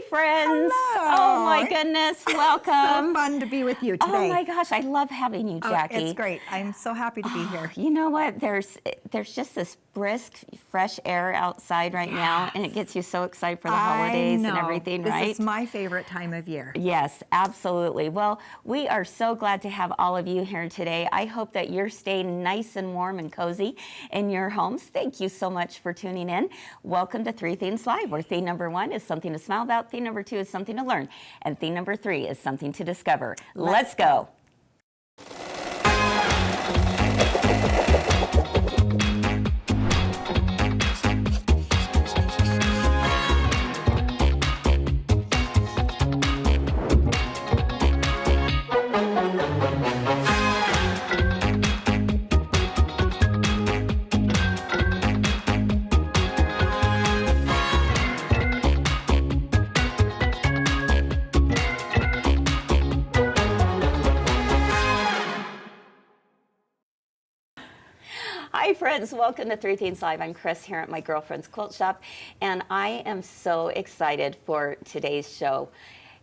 friends. Hello. Oh my goodness, welcome. So fun to be with you today. Oh my gosh, I love having you, Jackie. It's great. I'm so happy to be here. You know what? There's just this brisk, fresh air outside right now, and it gets you so excited for the holidays and everything, right? This is my favorite time of year. Yes, absolutely. Well, we are so glad to have all of you here today. I hope that you're staying nice and warm and cozy in your homes. Thank you so much for tuning in. Welcome to Three Themes Live, where theme number 1 is something to smile about, theme number 2 is something to learn, and theme number 3 is something to discover. Let's go. Hi friends, welcome to Three Themes Live. I'm Kris here at my girlfriend's quilt shop, and I am so excited for today's show.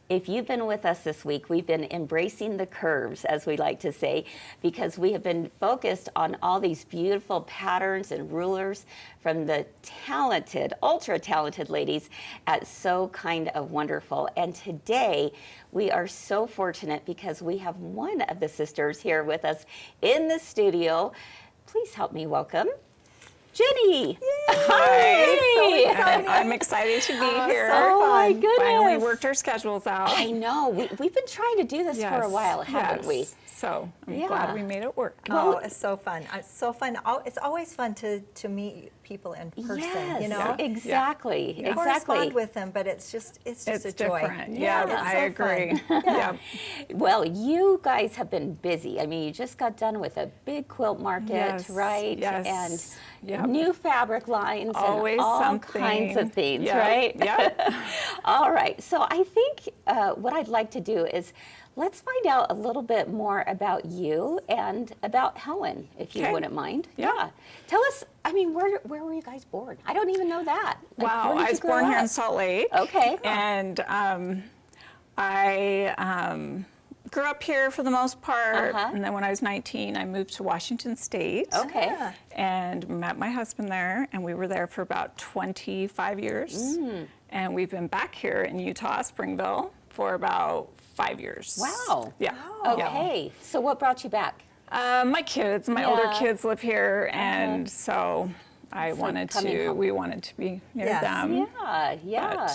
If you've been with us this week, we've been embracing the curves, as we like to say, because we have been focused on all these beautiful patterns and rulers from the talented, ultra talented ladies at So Kind of Wonderful. And today we are so fortunate because we have one of the sisters here with us in the studio. Please help me welcome Jenny. Hi. I'm excited to be here. So my goodness. Finally worked our schedules out. I know. We've been trying to do this for a while, haven't we? So I'm glad we made it work. Oh, it's so fun. It's so fun. It's always fun to meet people in person. Yes, you know, exactly. You correspond with them, but it's just a joy. Different. Yeah, I agree. Yeah. Well, you guys have been busy. I mean, you just got done with a big quilt market, right? Yes. And new fabric lines Always and all something. kinds of things, Yep. right? Yep. All right. So I think what I'd like to do is let's find out a little bit more about you and about Helen, if you wouldn't mind. Yeah. Tell us, I mean, where were you guys born? I don't even know that. Like, Wow, I was born here in Salt Lake. Okay. And I grew up here for the most part. And then when I was 19, I moved to Washington State. Okay. And met my husband there, and we were there for about 25 years. And we've been back here in Utah, Springville, for about 5 years. Wow. Yeah. Okay. So what brought you back? My kids, my older kids live here, and so we wanted to be near them. Yeah.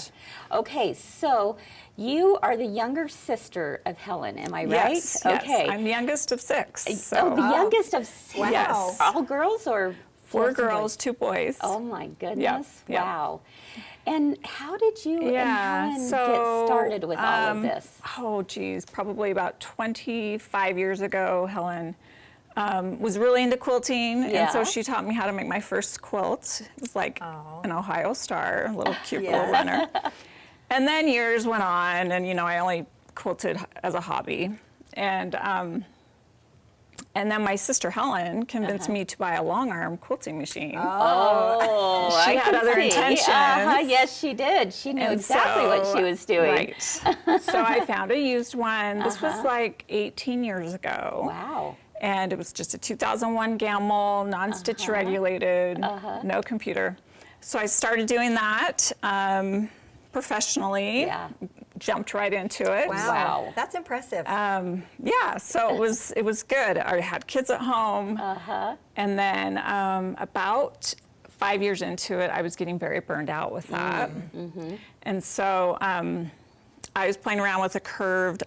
Okay, so you are the younger sister of Helen, am I right? Yes, okay. yes. I'm the youngest of 6. So. Oh, the youngest of 6. Wow. Yes. All girls or 4 just boys? girls, 2 boys. Oh my goodness. Yep. Wow. And how did you and Helen get started with all of this? Oh, geez, probably about 25 years ago, Helen was really into quilting, and so she taught me how to make my first quilt. It was like an Ohio Star, a little cute little runner. And then years went on, and I only quilted as a hobby. And then my sister Helen convinced me to buy a longarm quilting machine. Oh, she had other intentions. Yes, she did. She knew exactly what she was doing. Right. So I found a used one. This was like 18 years ago. Wow. And it was just a 2001 Gamble, non-stitch regulated, no computer. So I started doing that professionally. Jumped right into it. Wow. That's impressive. So it was good. I had kids at home. And then about 5 years into it, I was getting very burned out with that. And so I was playing around with a curved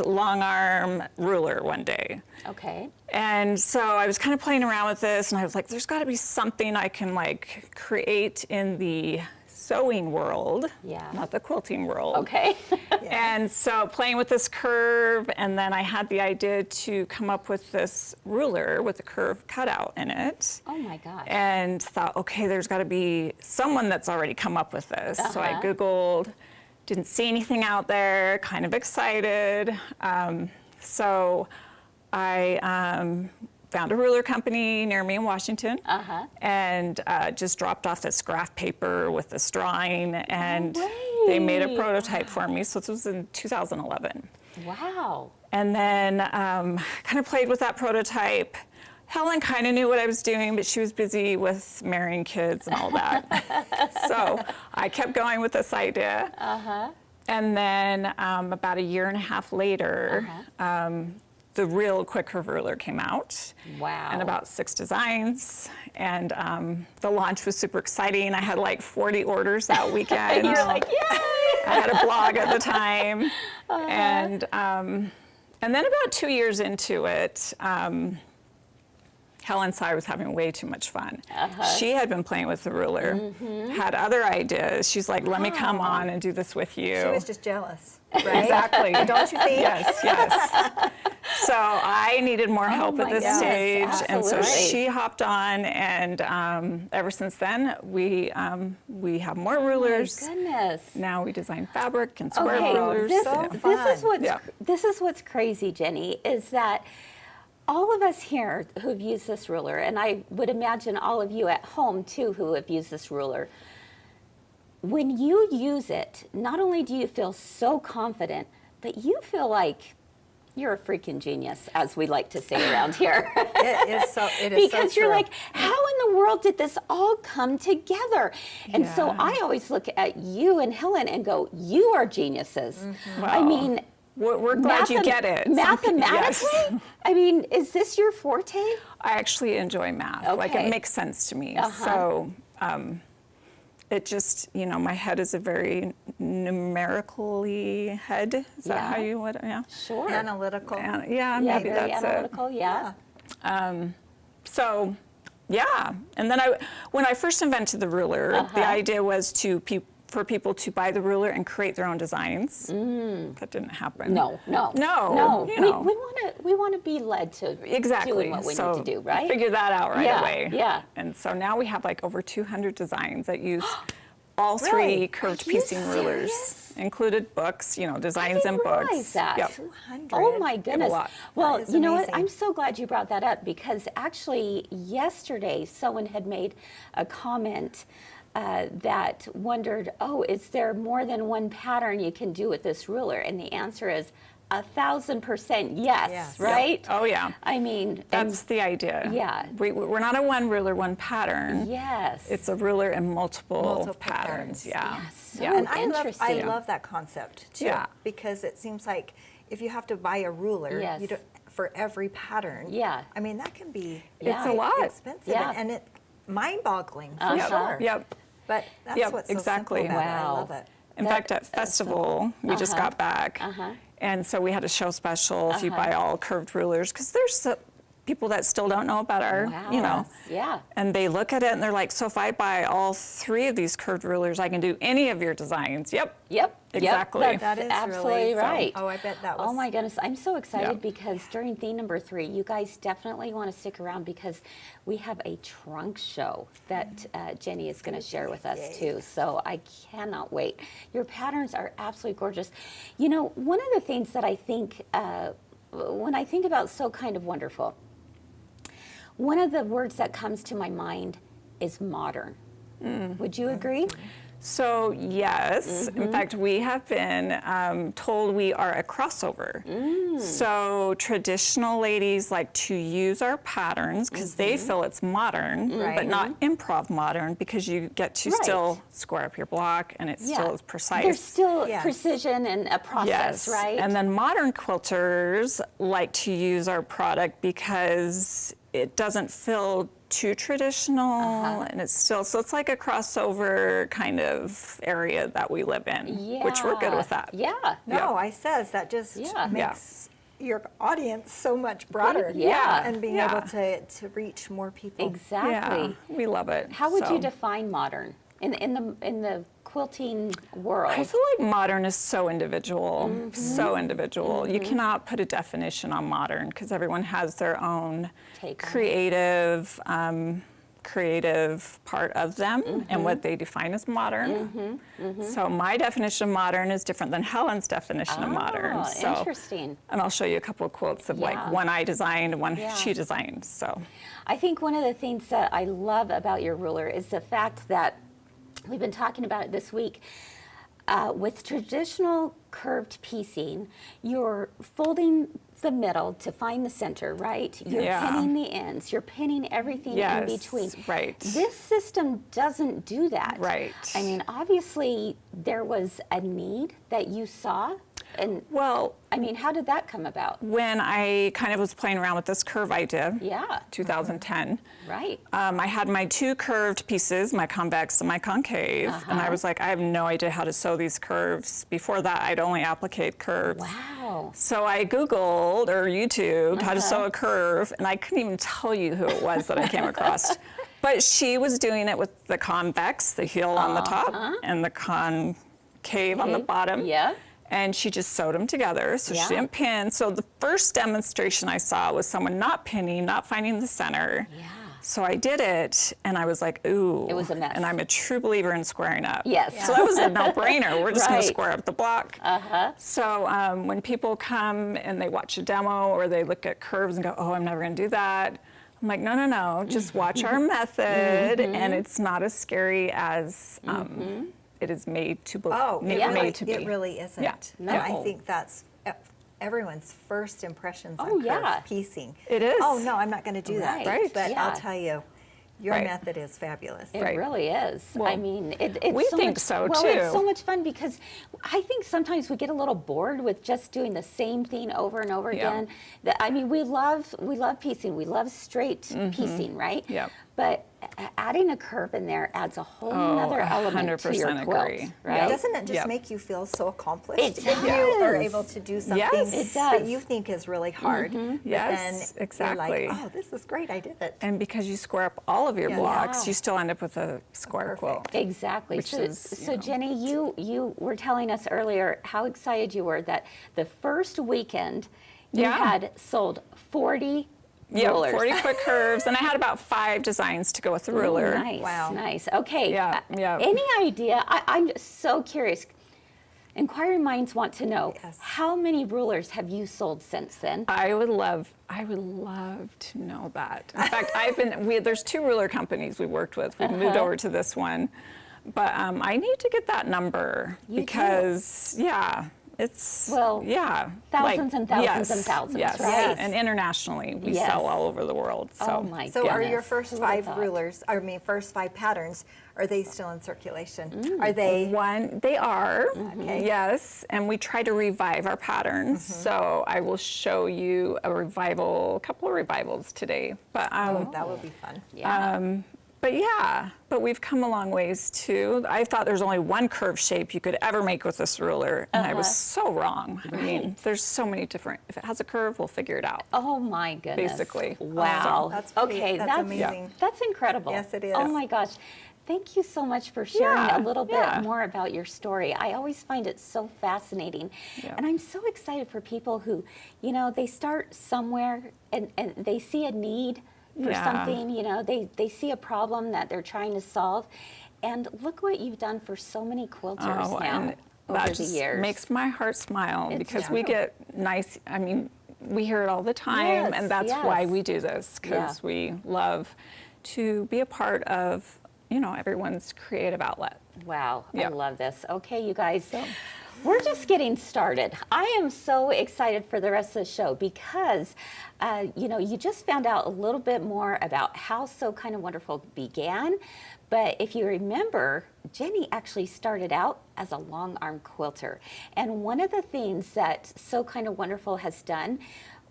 long arm ruler one day. Okay. And so I was kind of playing around with this, and I was like, there's got to be something I can like create in the sewing world, not the quilting world. Okay. And so playing with this curve, and then I had the idea to come up with this ruler with a curve cutout in it. Oh my gosh. And thought, okay, there's got to be someone that's already come up with this. So I Googled, didn't see anything out there, kind of excited. So I found a ruler company near me in Washington, and just dropped off this graph paper with this drawing, and they made a prototype for me. So this was in 2011. Wow. And then kind of played with that prototype. Helen kind of knew what I was doing, but she was busy with marrying kids and all that. So I kept going with this idea. And then about a year and a half later, the real quick curve ruler came out. Wow. And about 6 designs. And the launch was super exciting. I had like 40 orders that weekend. You're like, yay! I had a blog at the time. And then about 2 years into it, Helen saw I was having way too much fun. She had been playing with the ruler, had other ideas. She's like, let me come on and do this with you. She was just jealous, right? Exactly. Don't you think? Yes, yes. So I needed more help at this stage. And so absolutely. she hopped on, and ever since then, we have more rulers. My goodness. Now we design fabric and square Okay, rulers. this is what's crazy, Jenny, is that all of us here who've used this ruler, and I would imagine all of you at home too who have used this ruler, when you use it, not only do you feel so confident, but you feel like you're a freaking genius, as we like to say around here. It is so Because you're true. like, how in the world did this all come together? And so Yeah. I always look at you and Helen and go, you are geniuses. I Wow. mean, We're glad you get it. mathematically, Yes. I mean, is this your forte? I actually enjoy math. Like, Okay. it makes sense to me. So it just, my head is a very numerically head. Is that how you would, yeah? Sure. Analytical. Yeah, Yeah, maybe very that's analytical, yeah. it. So, yeah. And then when I first invented the ruler, the idea was for people to buy the ruler and create their own designs. That didn't happen. No. We want to be led to Exactly. doing what we So need to do, right? Figure that out right Yeah, away. yeah. And so now we have like over 200 designs that use all Really? 3 curved Are you piecing rulers, serious? included books, designs I and didn't books. realize that. Yep. 200. Oh my a goodness. lot. Well, That is you know what? amazing. I'm so glad you brought that up, because actually yesterday someone had made a comment that wondered, oh, is there more than one pattern you can do with this ruler? And the answer is 1,000% yes, Yes. right? Oh, yeah. I mean, That's the idea. Yeah. We're not a one ruler, one pattern. yes. It's a ruler and multiple Multiple patterns. patterns. Yeah. So Yeah. And I interesting. love that concept too, Yeah. because it seems like if you have to buy a ruler, Yes. you don't, for every pattern. Yeah. I mean, that can be Yeah. It's a lot. expensive Yeah. and it mind-boggling for Uh-huh. sure. Yep. But that's Yep, what's so exactly. simple about it. I Wow. love it. In fact, at Festival, we just got back. And so we had a show special if you buy all curved rulers, because there's people that still don't know about our, Wow. Yeah. And they look at it and they're like, so if I buy all 3 of these curved rulers, I can do any of your designs. Yep. Yep. Exactly. Yep. That That's is absolutely really, right. Oh, I bet that was. Oh my goodness, I'm so excited Yeah. because during theme number 3, you guys definitely want to stick around, because we have a trunk show that Jenny is going to share with us too. So I cannot wait. Your patterns are absolutely gorgeous. One of the things that I think, when I think about So Kind of Wonderful, one of the words that comes to my mind is modern. Would you agree? So yes, in fact, we have been told we are a crossover. So traditional ladies like to use our patterns because they feel it's modern, but Right. not improv modern, because you get to Right. still square up your block and it's still as precise. There's still Yes. precision and a process, right? And then modern quilters like to use our product because it doesn't feel too traditional, and it's still, so it's like a crossover kind of area that we live in, which we're good with that. Yeah. No, I says that just Yeah. makes your audience so much broader. Yeah. And being Yeah. able to reach more people. Exactly. Yeah, we love it. How would So, you define modern in the quilting world? I feel like modern is so individual, so individual. You cannot put a definition on modern because everyone has their own Take on it. creative creative part of them and what they define as modern. So my definition of modern is different than Helen's definition of modern. So, interesting. And I'll show you a couple of quilts of like one I designed and one she designed. So I think one of the things that I love about your ruler is the fact that we've been talking about it this week. With traditional curved piecing, you're folding the middle to find the center, right? You're pinning the ends. You're pinning everything in between. Right. This system doesn't do that. Right. I mean, obviously, there was a need that you saw. And well, I mean, how did that come about? when I kind of was playing around with this curve idea, 2010, Right. I had my two curved pieces, my convex and my concave, and I was like, I have no idea how to sew these curves. Before that, I'd only appliqué curves. Wow. So I Googled or YouTubed how to sew a curve, and I couldn't even tell you who it was that I came across. But she was doing it with the convex, the heel on the top, and the concave on the bottom. Yeah. And she just sewed them together, so Yeah. she didn't pin. So the first demonstration I saw was someone not pinning, not finding the center. Yeah. So I did it, and I was like, ooh. It was a mess. And I'm a true believer in squaring up. Yes. So that was a no-brainer. We're just going Right. to square up the block. So when people come and they watch a demo or they look at curves and go, oh, I'm never going to do that. I'm like, no, no, no. Just watch our method, and it's not as scary as it is made to be. Made to be. It really isn't. Yeah. And I No. think that's everyone's first impressions Oh, on yeah. curved piecing. It is. Oh, no, I'm not going to do Right. that. Right. But Yeah. I'll tell you, your Right. method is fabulous. It Right. really is. Well, I mean, it's we so think much, so, well, it's too. so much fun because I think sometimes we get a little bored with just doing the same thing over and over Yeah. again. I mean, we love piecing. We love straight piecing, right? Yep. But adding a curve in there adds a whole nother element to your 100% quilt, agree. right? Doesn't it just Yep. make you feel so accomplished It if you are does. able to do something Yes. It that does. you think is really hard? But Yes, then exactly. You're like, oh, this is great, I did it. And because you square up all of your Yeah. blocks, Yeah. you still end up with a square Perfect. quilt. Exactly. Which So, is, you know. Jenny, you were telling us earlier how excited you were that the first weekend you Yeah. had sold 40 Yeah, rulers. 40 quick curves, and I had about 5 designs to go with the Ooh, ruler. nice, Wow. nice. Okay. Yeah, yeah. Any idea? I'm just so curious. Inquiring minds want to know, Yes. how many rulers have you sold since then? I would love to know that. In fact, there's 2 ruler companies we worked with. We've moved over to this one, but I need to get that number You do? because it's Well, yeah, thousands and thousands yes, and thousands, yes. right? And internationally, we Yes. sell all over the world. So Oh my So goodness. are your first Who would've 5 thought? rulers, first 5 patterns, are they still in circulation? Mm. Are they? They are, Okay. yes, and we try to revive our patterns. So I will show you a couple of revivals today. But That would be fun. Yeah. but we've come a long ways too. I thought there's only one curve shape you could ever make with this ruler, and I was so wrong. I mean, there's so many different. If it has a curve, we'll figure it out. Oh my goodness. Basically. Wow. That's pretty- okay. that's amazing. That's incredible. Yes, it Oh is. my gosh. Thank you so much for sharing Yeah, a little bit yeah. more about your story. I always find it so fascinating. Yeah. And I'm so excited for people who, they start somewhere and they see a need for Yeah. something, they see a problem that they're trying to solve. And look what you've done for so many quilters now and over that the just years. makes my heart smile It's because we true. get nice. I mean, we hear it all the time, Yes, and that's why yes. we do this because we love to be a part of everyone's creative outlet. Wow, I Yeah. love this. Okay, you guys, we're just getting started. I am so excited for the rest of the show because, you just found out a little bit more about how So Kind of Wonderful began. But if you remember, Jenny actually started out as a long arm quilter. And one of the things that So Kind of Wonderful has done,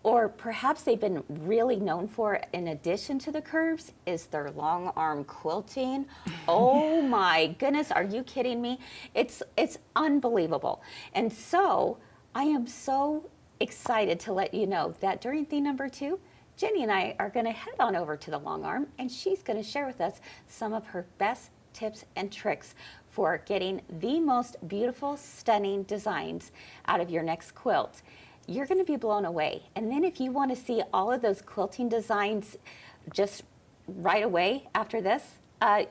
or perhaps they've been really known for in addition to the curves, is their long arm quilting. Oh my goodness, are you kidding me? It's unbelievable. And so I am so excited to let you know that during theme number 2, Jenny and I are going to head on over to the long arm, and she's going to share with us some of her best tips and tricks for getting the most beautiful, stunning designs out of your next quilt. You're going to be blown away. And then if you want to see all of those quilting designs just right away after this,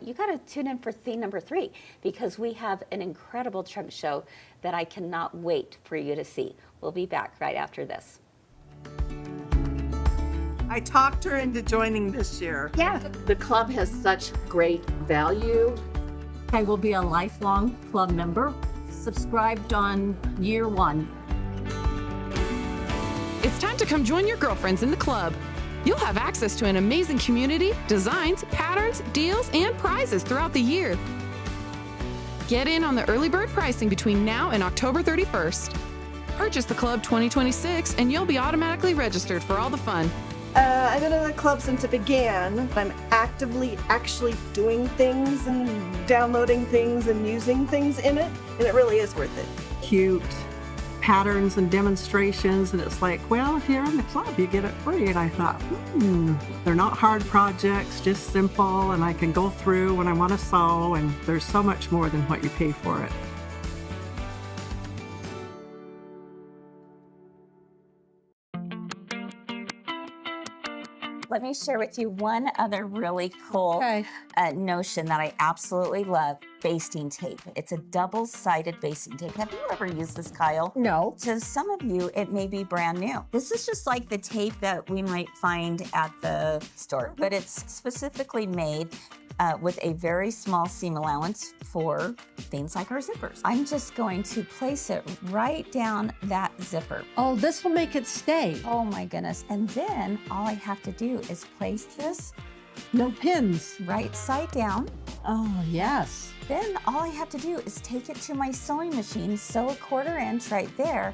you got to tune in for theme number 3 because we have an incredible trunk show that I cannot wait for you to see. We'll be back right after this. I talked her into joining this year. Yeah, the club has such great value. I will be a lifelong club member, subscribed on year 1. It's time to come join your girlfriends in the club. You'll have access to an amazing community, designs, patterns, deals, and prizes throughout the year. Get in on the early bird pricing between now and October 31st. Purchase the Club 2026 and you'll be automatically registered for all the fun. I've been in the club since it began. I'm actively actually doing things and downloading things and using things in it, and it really is worth it. Cute patterns and demonstrations, and it's like, well, if you're in the club, you get it free. And I thought, they're not hard projects, just simple, and I can go through when I want to sew, and there's so much more than what you pay for it. Let me share with you one other really cool notion that I absolutely love, basting tape. It's a double-sided basting tape. Have you ever used this, Kyle? No. To some of you, it may be brand new. This is just like the tape that we might find at the store, but it's specifically made with a very small seam allowance for things like our zippers. I'm just going to place it right down that zipper. Oh, this will make it stay. Oh my goodness. And then all I have to do is place this No pins. right side down. Oh, yes. Then all I have to do is take it to my sewing machine, sew a 1/4 inch right there,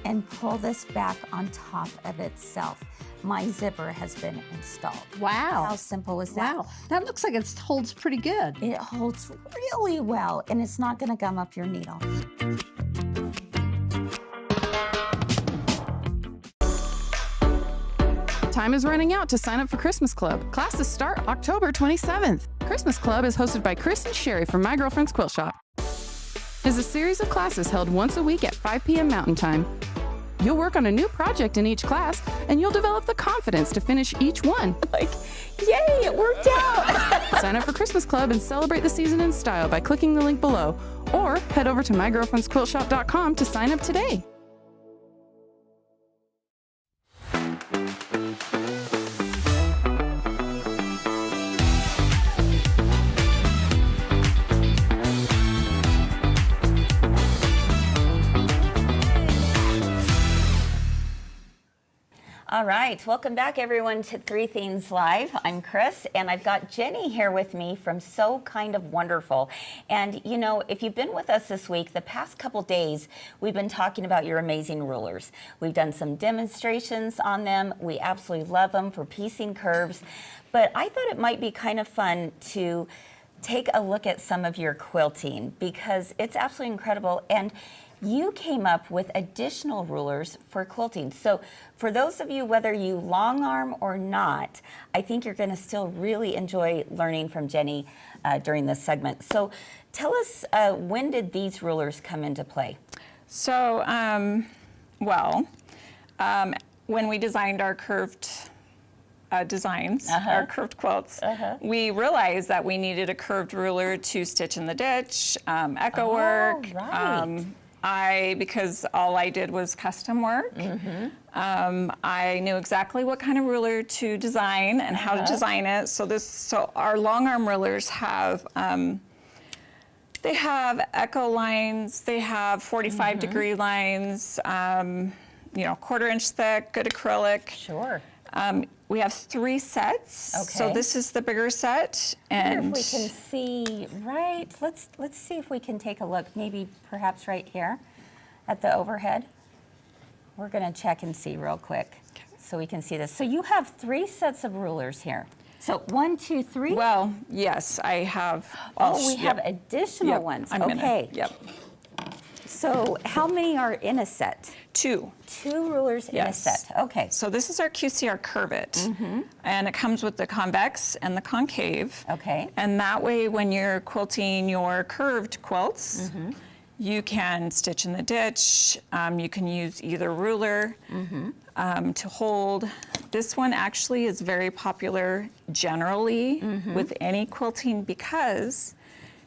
and pull this back on top of itself. My zipper has been installed. Wow. How simple is that? Wow. That looks like it holds pretty good. It holds really well, and it's not going to gum up your needle. Time is running out to sign up for Christmas Club. Classes start October 27th. Christmas Club is hosted by Kris and Sherry from My Girlfriend's Quilt Shop. It's a series of classes held once a week at 5 p.m. Mountain Time. You'll work on a new project in each class, and you'll develop the confidence to finish each one. Like, yay, it worked out! Sign up for Christmas Club and celebrate the season in style by clicking the link below, or head over to mygirlfriendsquiltshop.com to sign up today. All right, welcome back everyone to Three Themes Live. I'm Kris, and I've got Jenny here with me from So Kind of Wonderful. And you know, if you've been with us this week, the past couple days, we've been talking about your amazing rulers. We've done some demonstrations on them. We absolutely love them for piecing curves. But I thought it might be kind of fun to take a look at some of your quilting because it's absolutely incredible. And you came up with additional rulers for quilting. So for those of you, whether you long arm or not, I think you're going to still really enjoy learning from Jenny during this segment. So tell us, when did these rulers come into play? So, when we designed our curved designs, our curved quilts, we realized that we needed a curved ruler to stitch in the ditch, echo work. Right. Because all I did was custom work, I knew exactly what kind of ruler to design and how to design it. So our long arm rulers have, they have echo lines, they have 45-degree lines, 1/4 inch thick, good acrylic. Sure. We have 3 sets. Okay. So this is the bigger set. I And wonder if we can see, right, let's see if we can take a look, maybe perhaps right here at the overhead. We're gonna check and see real quick so we can see this. So you have 3 sets of rulers here. So 1, 2, 3? well, yes, I have. We have additional ones, okay. So how many are in a set? 2. 2 rulers in a set, okay. So this is our QCR Curve It, and it comes with the convex and the concave. Okay. And that way, when you're quilting your curved quilts, You can stitch in the ditch. You can use either ruler to hold. This one actually is very popular generally with any quilting because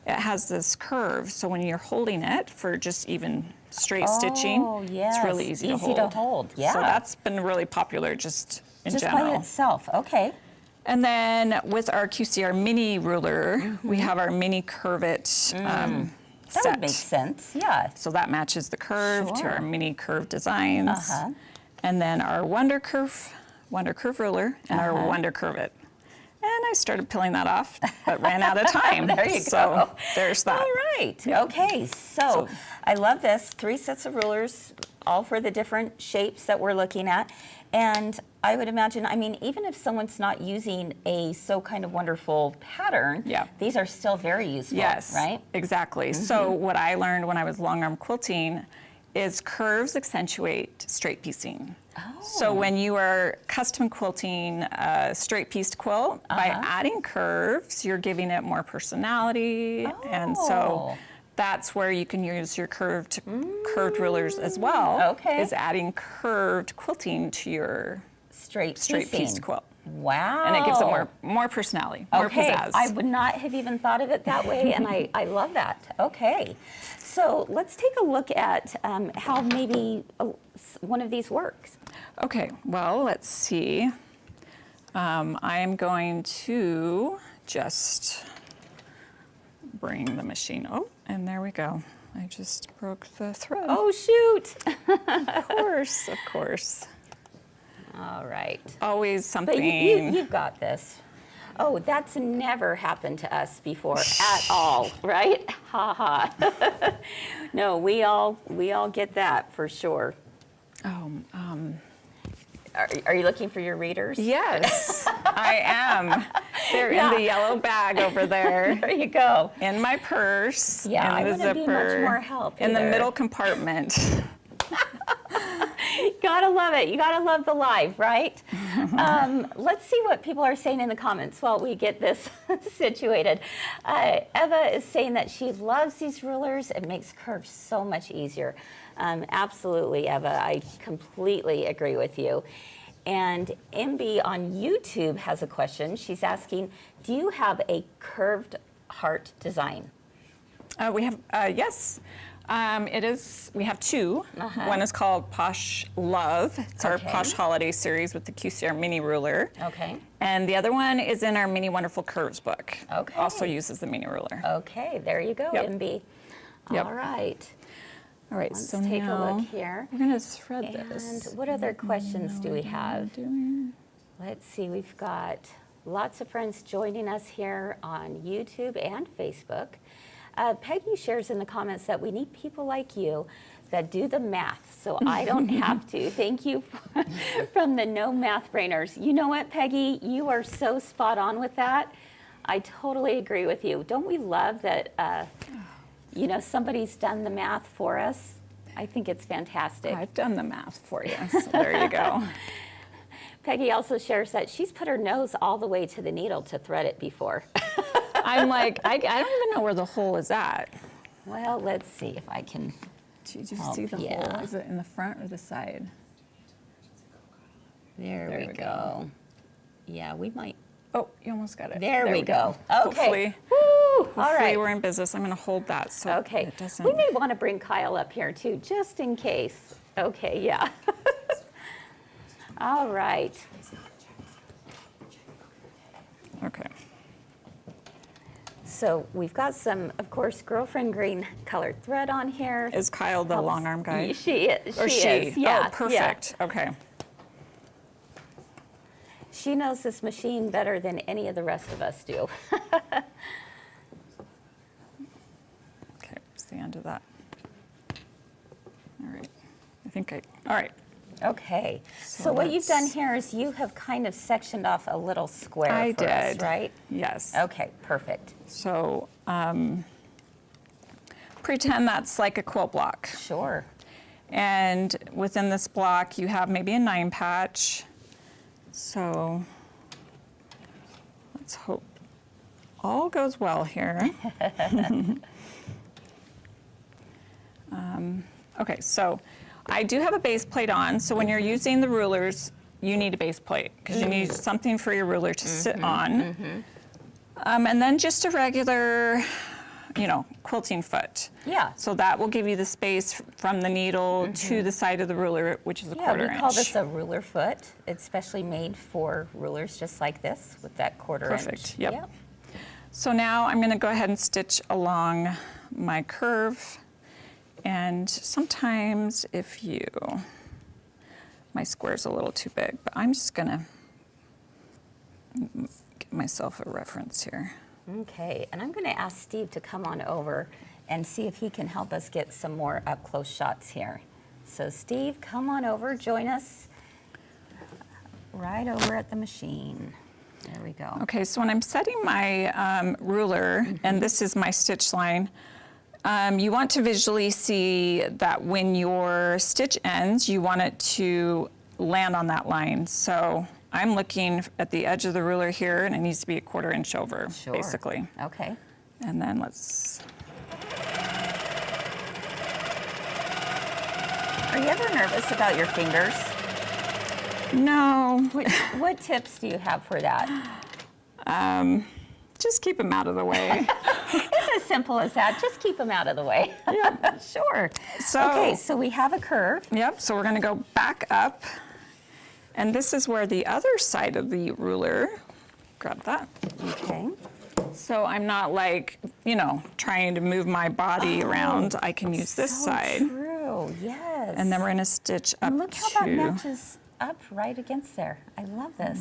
it has this curve. So when you're holding it for just even straight stitching, it's really easy to hold. Yeah. So that's been really popular just in general. By itself. Okay. And then with our QCR mini ruler, we have our mini curve it That would make sense. Yeah. So that matches the curve to our mini curve designs. And then our Wonder Curve ruler and our Wonder Curve it. And I started peeling that off, but ran out of time. There you so go. There's that. All right. Okay. So I love this. 3 sets of rulers, all for the different shapes that we're looking at. And I would imagine, I mean, even if someone's not using a So Kind of Wonderful pattern, these are still very useful, right? Exactly. So what I learned when I was long arm quilting is curves accentuate straight piecing. So when you are custom quilting a straight pieced quilt, by adding curves, you're giving it more personality. And so that's where you can use your curved rulers as well. Is adding curved quilting to your straight pieced quilt. Wow. And it gives it more personality, more pizzazz. I would not have even thought of it that way, and I love that. Okay. So let's take a look at how maybe one of these works. Okay, well, let's see. I am going to just bring the machine. Oh, and there we go. I just broke the thread. Oh, shoot. Of course, of course. All right. Always something. But you've got this. Oh, that's never happened to us before at all, right? Ha ha. No, we all get that for sure. Are you looking for your readers? Yes, I am. They're in the yellow bag over there. There you go. In my purse. Yeah, in I the wouldn't be zipper. much more help in the either. middle compartment. Gotta love it. You gotta love the live, right? Let's see what people are saying in the comments while we get this situated. Eva is saying that she loves these rulers. It makes curves so much easier. Absolutely, Eva. I completely agree with you. And MB on YouTube has a question. She's asking, do you have a curved heart design? We have, yes. We have 2. One is called Posh Love. It's our Posh Holiday series with the QCR mini ruler. Okay. And the other one is in our Mini Wonderful Curves book. Okay. Also uses the mini ruler. Okay, there you go, MB. All right. All right, Let's so take now a look here. we're going to thread this. And what other questions do we have? Let's see, we've got lots of friends joining us here on YouTube and Facebook. Peggy shares in the comments that we need people like you that do the math, so I don't have to. Thank you from the No Math Brainers. You know what, Peggy? You are so spot on with that. I totally agree with you. Don't we love that, somebody's done the math for us? I think it's fantastic. I've done the math for you, so there you go. Peggy also shares that she's put her nose all the way to the needle to thread it before. I'm like, I don't even know where the hole is at. Well, let's see if I can. Did you see the hole? Is it in the front or the side? There we go. Yeah, we might. Oh, you almost got it. There we go. Hopefully, Okay. Woo! All right. we're in business. I'm going to hold that so it doesn't. We may want to bring Kyle up here too, just in case. Okay, yeah. All right. Okay. So we've got some, of course, girlfriend green colored thread on here. Is Kyle the long arm guy? She is. Or she is. Yeah. Oh, perfect. Yeah. Okay. She knows this machine better than any of the rest of us do. Okay, it's the end of that. All right. All right. Okay. So what you've done here is you have kind of sectioned off a little square for us, right? Yes. Okay, perfect. So pretend that's like a quilt block. Sure. And within this block, you have maybe a 9 patch. So let's hope all goes well here. Okay, so I do have a base plate on, so when you're using the rulers, you need a base plate because you need something for your ruler to sit on. And then just a regular, quilting foot. Yeah. So that will give you the space from the needle to the side of the ruler, which is a quarter inch. We call this a ruler foot. It's specially made for rulers just like this with that quarter inch. Perfect, yep. So now I'm going to go ahead and stitch along my curve. And sometimes my square's a little too big, but I'm just going to give myself a reference here. Okay, and I'm going to ask Steve to come on over and see if he can help us get some more up-close shots here. So Steve, come on over, join us right over at the machine. There we go. Okay, so when I'm setting my ruler, and this is my stitch line, you want to visually see that when your stitch ends, you want it to land on that line. So I'm looking at the edge of the ruler here, and it needs to be a quarter inch over, basically. Okay. And then let's... Are you ever nervous about your fingers? No. What tips do you have for that? Just keep them out of the way. It's as simple as that. Just keep them out of the way. Yeah. Sure. So, okay, so we have a curve. Yep, so we're going to go back up. And this is where the other side of the ruler, grab that. Okay. So I'm not trying to move my body around. I can use this side. True, yes. And then we're going to stitch up and look how that matches up right against there. I love this.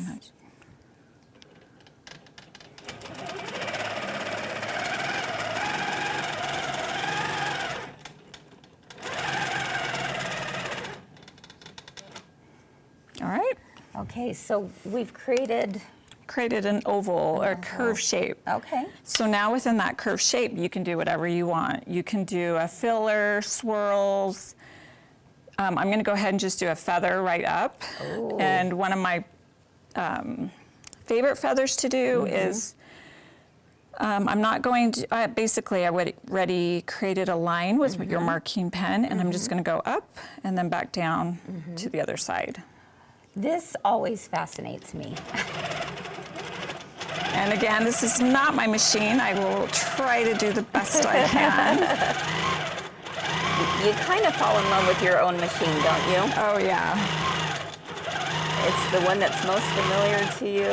All right. Okay, so we've created an oval or curve shape. Okay. So now within that curve shape, you can do whatever you want. You can do a filler, swirls. I'm going to go ahead and just do a feather right up. Ooh. And one of my favorite feathers to do is, I'm not going to, basically I already created a line with your marking pen, and I'm just going to go up and then back down to the other side. This always fascinates me. And again, this is not my machine. I will try to do the best I can. You kind of fall in love with your own machine, don't you? Oh, yeah. It's the one that's most familiar to you.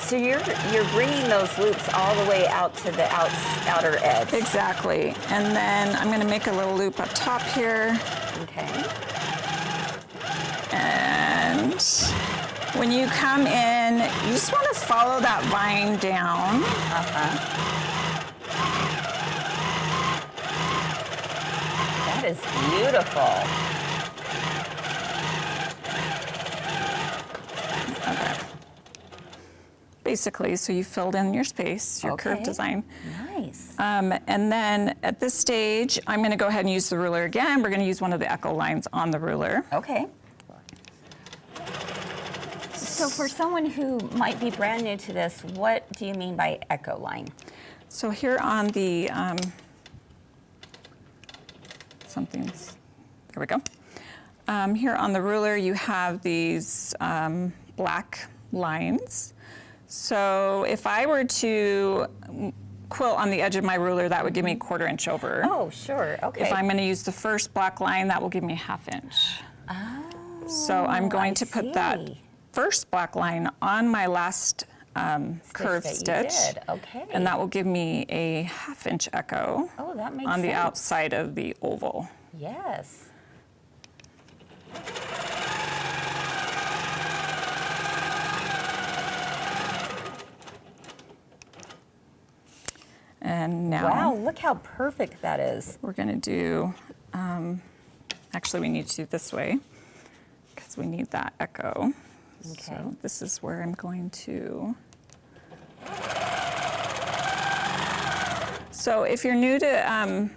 So you're bringing those loops all the way out to the outer edge. Exactly. And then I'm going to make a little loop up top here. Okay. And when you come in, you just want to follow that vine down. That is beautiful. Okay. Basically, so you filled in your space, your curve design. Nice. And then at this stage, I'm going to go ahead and use the ruler again. We're going to use one of the echo lines on the ruler. Okay. So for someone who might be brand new to this, what do you mean by echo line? So here on the, there we go. Here on the ruler, you have these black lines. So if I were to quilt on the edge of my ruler, that would give me a quarter inch over. Oh, sure, okay. If I'm going to use the first black line, that will give me a half inch. Oh, so I'm going to put that first black line on my last curved stitch. Okay. And that will give me a half inch echo that makes on the sense. outside of the oval. Yes. And now Wow, look how perfect that is. we're going to do, actually we need to do it this way because we need that echo. Okay. So this is where I'm going to. So if you're new to,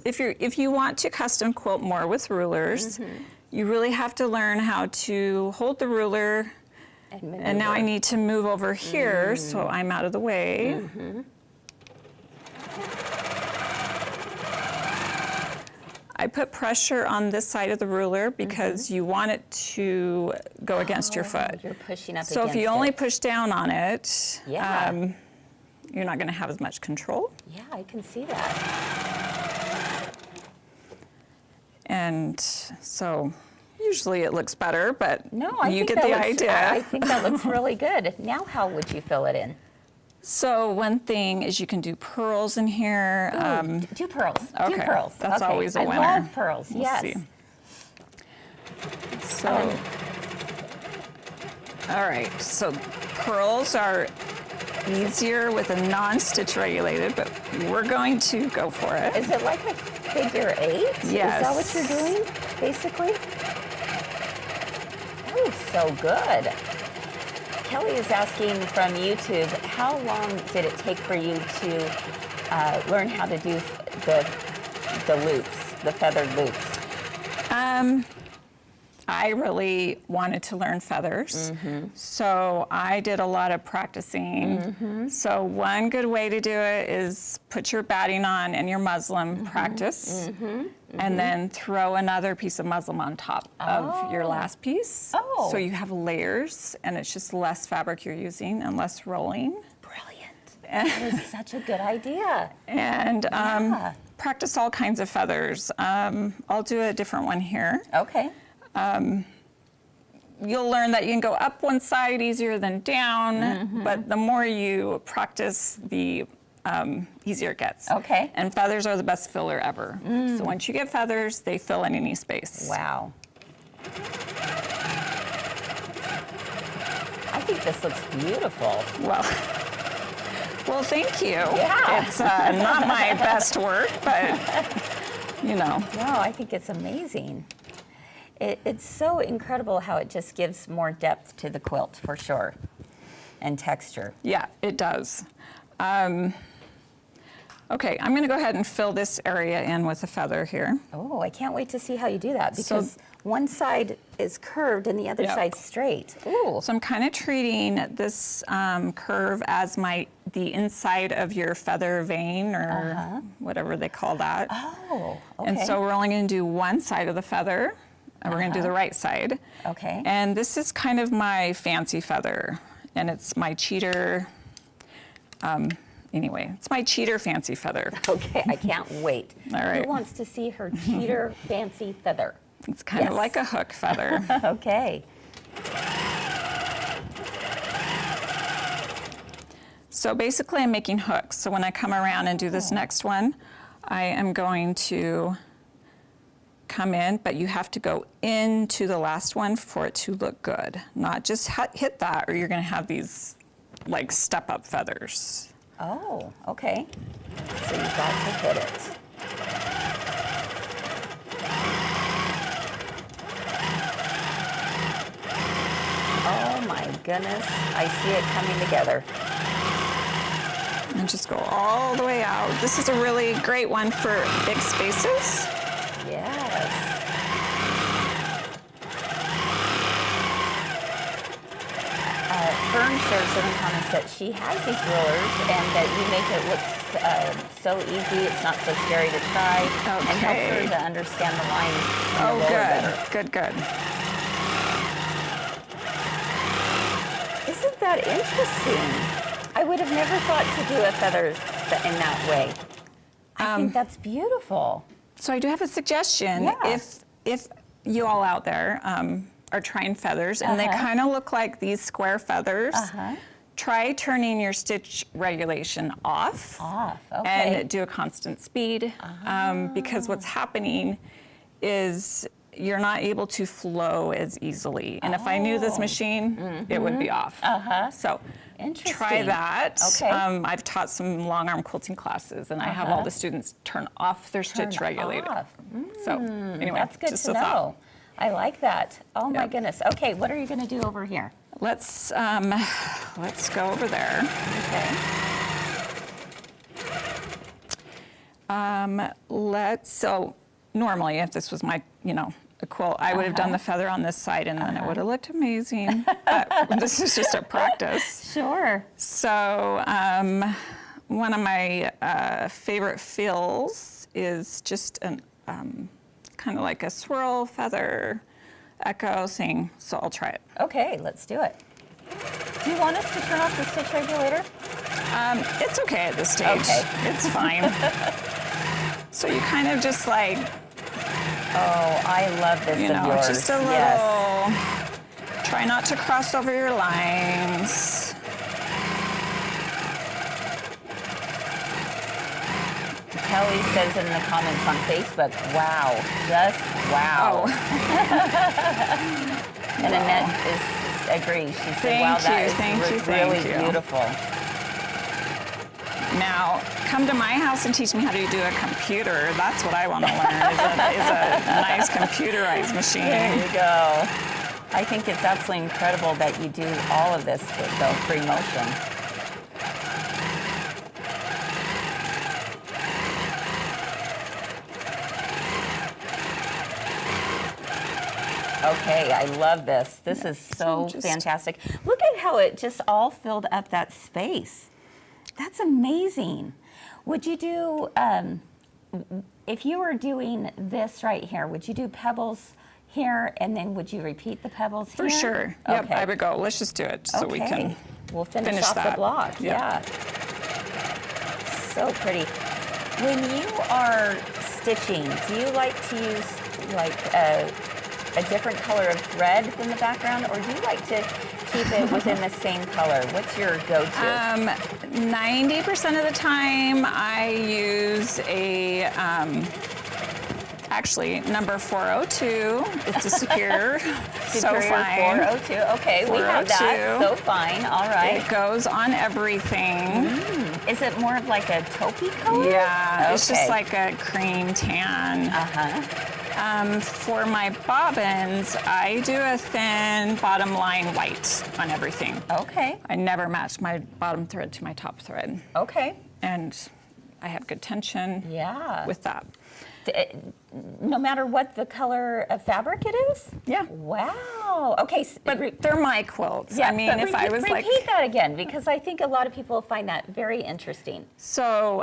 if you want to custom quilt more with rulers, you really have to learn how to hold the ruler. And now I need to move over here so I'm out of the way. I put pressure on this side of the ruler because you want it to go against your foot. You're pushing up So against if you only it. push down on it, Yeah. you're not going to have as much control. Yeah, I can see that. And so usually it looks better, but No, I you think get that the looks, idea. I think that looks really good. Now how would you fill it in? So one thing is you can do pearls in here. Ooh, do pearls. Do okay, pearls. that's okay. always a winner. I love pearls. We'll yes. see. So, all right. So pearls are easier with a non-stitch regulated, but we're going to go for it. Is it like a figure 8? Yes. Is that what you're doing, basically? Oh, so good. Kelly is asking from YouTube, how long did it take for you to learn how to do the loops, the feathered loops? I really wanted to learn feathers, so I did a lot of practicing. So one good way to do it is put your batting on and your muslin, practice, and then throw another piece of muslin on top of your last piece. Oh. So you have layers, and it's just less fabric you're using and less rolling. Brilliant. That is such a good idea. And Yeah. practice all kinds of feathers. I'll do a different one here. Okay. You'll learn that you can go up one side easier than down, but the more you practice, the easier it gets. Okay. And feathers are the best filler ever. So once you get feathers, they fill in any space. Wow. I think this looks beautiful. Well, thank you. Yeah. It's not my best work, but you know. No, I think it's amazing. It's so incredible how it just gives more depth to the quilt, for sure, and texture. Yeah, it does. Okay, I'm going to go ahead and fill this area in with a feather here. Oh, I can't wait to see how you do that, So- because one side is curved and the other Yep. side's straight. Ooh. So I'm kind of treating this curve as the inside of your feather vein, or whatever they call that. Oh, okay. And so we're only going to do one side of the feather, and we're going to do the right side. Okay. And this is kind of my fancy feather, and it's my cheater. Anyway, it's my cheater fancy feather. Okay, I can't wait. All right. Who wants to see her cheater fancy feather? It's kind of Yes. like a hook feather. Okay. So basically I'm making hooks. So when I come around and do this next one, I am going to come in, but you have to go into the last one for it to look good. Not just hit that, or you're going to have these like step up feathers. Oh, okay. So you've got to hit it. Oh my goodness, I see it coming together. And just go all the way out. This is a really great one for big spaces. Yes. Fern shares in the comments that she has these rulers and that you make it look so easy, it's not so scary to try, and helps her Okay. to understand the lines in the Oh, roller better. good. Isn't that interesting? I would have never thought to do a feather in that way. I think that's beautiful. So I do have a suggestion. Yeah. If you all out there are trying feathers and they kind of look like these square feathers, try turning your stitch regulation off. Okay. And do a constant speed, because what's happening is you're not able to flow as easily. And if I knew this machine, it would be off. So try Interesting. that. Okay. I've taught some long arm quilting classes, and I have all the students turn off their stitch Turn regulator. off. So anyway, That's good just to a thought. know. I like that. Oh my Yep. goodness. Okay, what are you going to do over here? Let's go over there. Okay. So normally, if this was my, a quilt, I would have done the feather on this side, and then it would have looked amazing. But this is just a practice. Sure. So one of my favorite fills is just kind of like a swirl, feather, echo, sing. So I'll try it. Okay, let's do it. Do you want us to turn off the stitch regulator? It's okay at this stage. Okay. It's fine. So you kind of just like, Oh, I love this you of know, yours. just a little, Yes. try not to cross over your lines. Kelly says in the comments on Facebook, wow, just wow. Oh. And Annette agrees. She said, wow, that is really beautiful. Now, come to my house and teach me how to do a computer. That's what I want to learn, is a nice computerized machine. There you go. I think it's absolutely incredible that you do all of this with the free motion. Okay, I love this. This is so fantastic. Look at how it just all filled up that space. That's amazing. Would you do, if you were doing this right here, would you do pebbles here and then would you repeat the pebbles For here? sure. Okay. Yep, I would go. Let's just do it so we can. We'll finish finish off the that. block. Yep. Yeah. So pretty. When you are stitching, do you like to use like a different color of thread than the background, or do you like to keep it within the same color? What's your go-to? 90% of the time I use a, actually, number 402. It's a Superior. So fine. 402. Okay, we have that. 402. So fine. All right. It goes on everything. Is it more of like a taupey color? Yeah, it's just Okay. like a cream tan. Uh-huh. For my bobbins, I do a thin bottom line white on everything. Okay. I never match my bottom thread to my top thread. Okay. And I have good tension Yeah. with that. No matter what the color of fabric it is? Yeah. Wow. Okay. But they're my quilts. Yeah, I mean, but if I was like... repeat that again, because I think a lot of people find that very interesting. So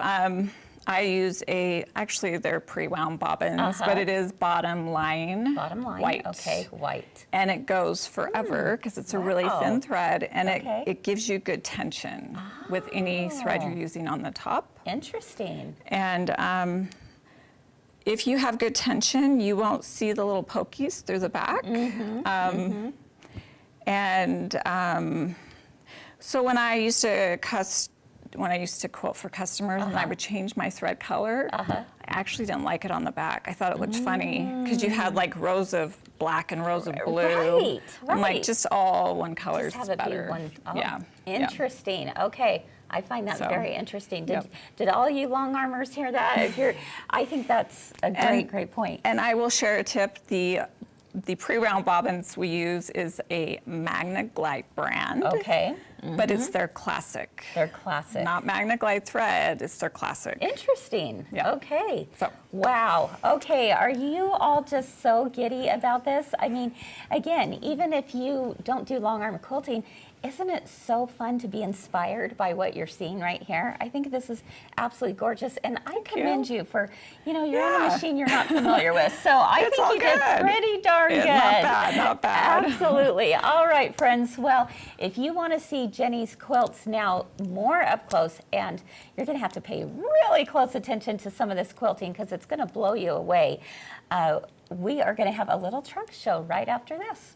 I use actually they're pre-wound bobbins, but it is bottom line. Bottom line. White. Okay, white. And it goes forever because it's a really thin thread, and Okay. it gives you good tension with any thread you're using on the top. Interesting. And if you have good tension, you won't see the little pokies through the back. So when I used to quilt for customers and I would change my thread color, I actually didn't like it on the back. I thought it looked funny because you had like rows of black and rows of blue. Right, I'm like, right. just all one color is Just have it better. be one. Oh, Yeah. Interesting. Okay. I find that So, very interesting. Did, yep. did all you long armors hear that? If you're, I think that's a great point. And I will share a tip. The pre-round bobbins we use is a Magna Glide brand. Okay. But it's their classic. They're classic. Not Magna Glide thread, it's their classic. Interesting. Yeah. Okay. So. Wow. Okay. Are you all just so giddy about this? I mean, again, even if you don't do long arm quilting, isn't it so fun to be inspired by what you're seeing right here? I think this is absolutely gorgeous, and I commend you for, you're on a machine you're not familiar with. So I It's think all you did good. pretty darn good. Not bad, not bad. Absolutely. All right, friends. Well, if you want to see Jenny's quilts now more up close, and you're going to have to pay really close attention to some of this quilting because it's going to blow you away, we are going to have a little trunk show right after this.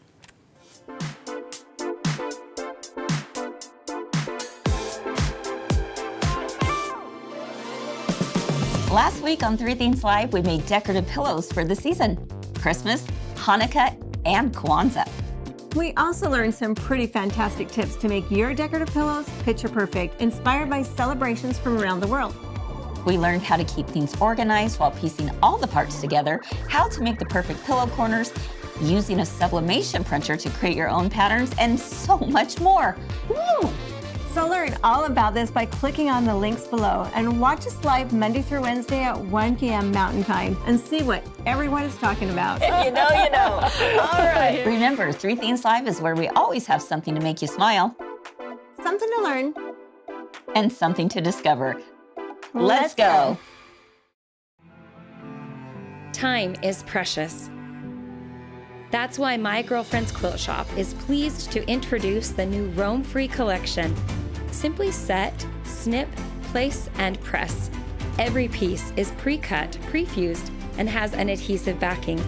Last week on Three Things Live, we made decorative pillows for the season: Christmas, Hanukkah, and Kwanzaa. We also learned some pretty fantastic tips to make your decorative pillows picture perfect, inspired by celebrations from around the world. We learned how to keep things organized while piecing all the parts together, how to make the perfect pillow corners, using a sublimation printer to create your own patterns, and so much more. Woo! So learn all about this by clicking on the links below and watch us live Monday through Wednesday at 1 p.m. Mountain Time and see what everyone is talking about. If you know, you know. All right. Remember, Three Things Live is where we always have something to make you smile Something to learn. and something to discover. Let's go. Time is precious. That's why My Girlfriend's Quilt Shop is pleased to introduce the new roam-free collection. Simply set, snip, place, and press. Every piece is pre-cut, pre-fused, and has an adhesive backing,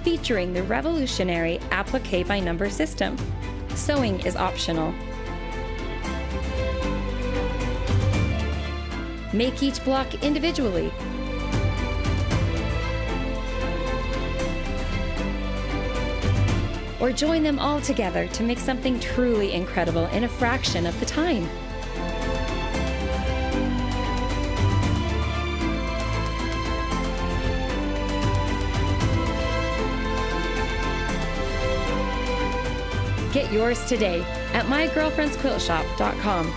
featuring the revolutionary applique by number system. Sewing is optional. Make each block individually. Or join them all together to make something truly incredible in a fraction of the time. Get yours today at mygirlfriendsquiltshop.com.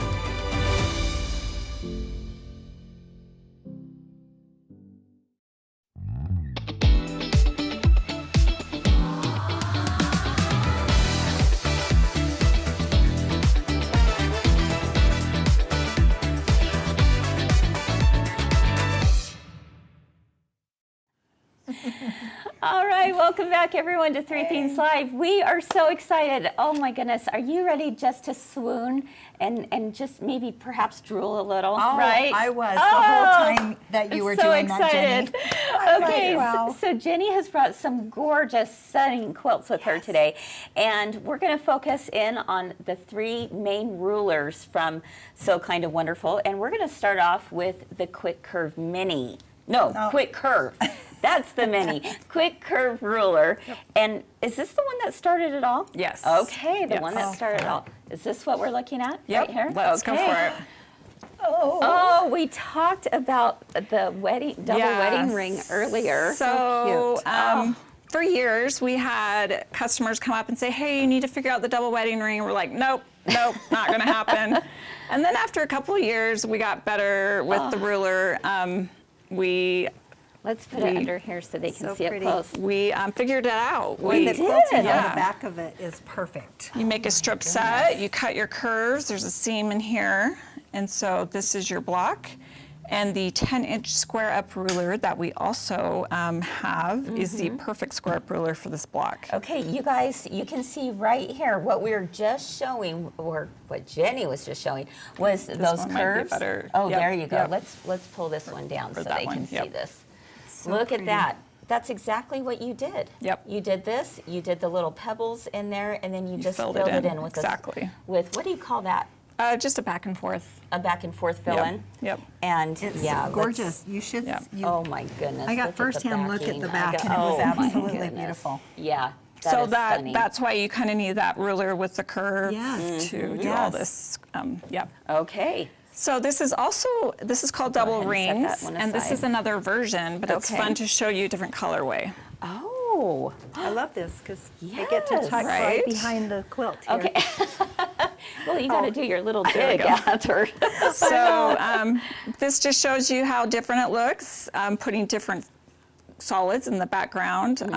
All right, welcome back everyone to Three Themes Live. We are so excited. Oh my goodness, are you ready just to swoon and just maybe perhaps drool a little, right? I was the whole time that you were doing that, Jenny. Okay, so Jenny has brought some gorgeous setting quilts with her today, and we're going to focus in on the three main rulers from So Kind of Wonderful, and we're going to start off with the Quick Curve Mini. No, Quick Curve. That's the mini. Quick Curve ruler. Yep. And is this the one that started it all? Yes. Okay, the one that started it all. Is this what we're looking at right here? Let's go for it. Oh, we talked about the wedding, double wedding ring earlier. So cute. For years, we had customers come up and say, hey, you need to figure out the double wedding ring. We're like, nope, not going to happen. And then after a couple of years, we got better with the ruler. Let's put it under here so they can see it close. We figured it out. The quilting on the back of it is perfect. You make a strip set, you cut your curves, there's a seam in here, and so this is your block. And the 10-inch square up ruler that we also have is the perfect square up ruler for this block. Okay, you guys, you can see right here what we were just showing, or what Jenny was just showing, was those curves. Oh, there you go. Let's pull this one down so they can see this. Look at that. That's exactly what you did. Yep. You did this, you did the little pebbles in there, and then you just filled it in with with, what do you call that? Just a back and forth. A back and forth fill in? Yep. And it's gorgeous. You should. Oh my goodness. I got firsthand look at the back, and it was absolutely beautiful. Yeah. So that's why you kind of need that ruler with the curve to do all this. Okay. So this is called double rings, and this is another version, but it's fun to show you a different colorway. Oh, I love this because I get to tuck right behind the quilt here. Okay. Well, you got to do your little dig after. So this just shows you how different it looks, putting different solids in the background.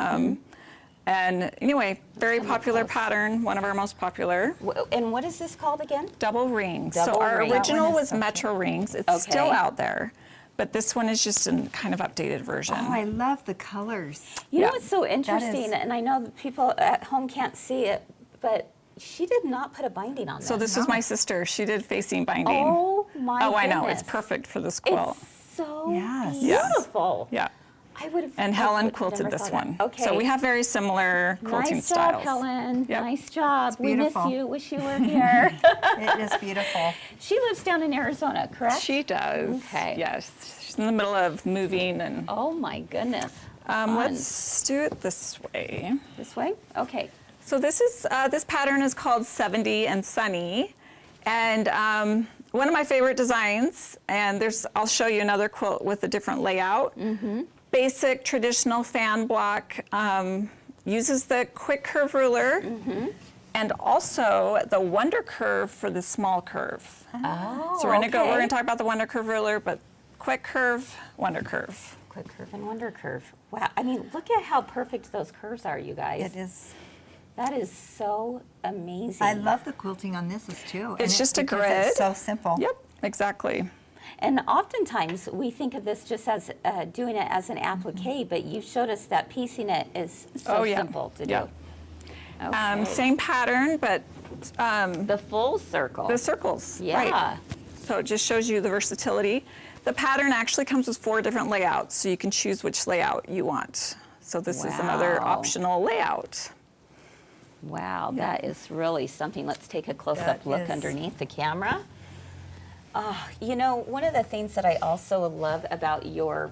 And anyway, very popular pattern, one of our most popular. And what is this called again? Double rings. So our original was Metro rings. It's still out there, but this one is just a kind of updated version. Oh, I love the colors. You know what's so interesting, and I know that people at home can't see it, but she did not put a binding on this. So this is my sister. She did facing binding. Oh my goodness. I know. It's perfect for this quilt. It's so beautiful. Yeah. I would have. And Helen quilted this one. Okay. So we have very similar quilting styles. Nice job, Helen. Yep. Nice job. We miss you. Wish you were here. It is beautiful. She lives down in Arizona, correct? She does. Okay. Yes. She's in the middle of moving and. Oh my goodness. Let's do it this way. This way? Okay. So this pattern is called 70 and Sunny, and one of my favorite designs. And I'll show you another quilt with a different layout. Basic traditional fan block, uses the quick curve ruler and also the Wonder Curve for the small curve. Oh, so we're gonna talk about the Wonder Curve ruler, but quick curve, Wonder Curve. Quick curve and Wonder Curve. Wow, I mean, look at how perfect those curves are, you guys. It is. That is so amazing. I love the quilting on this too. It's just a grid. It's so simple. Yep, exactly. And oftentimes we think of this just as doing it as an applique, but you showed us that piecing it is so simple to do. Okay. Same pattern, but The full circle. the circles. Yeah. Right. So it just shows you the versatility. The pattern actually comes with 4 different layouts, so you can choose which layout you want. So this is another Wow. optional layout. Wow, that is really something. Let's take a close-up look underneath the camera. You know, one of the things that I also love about your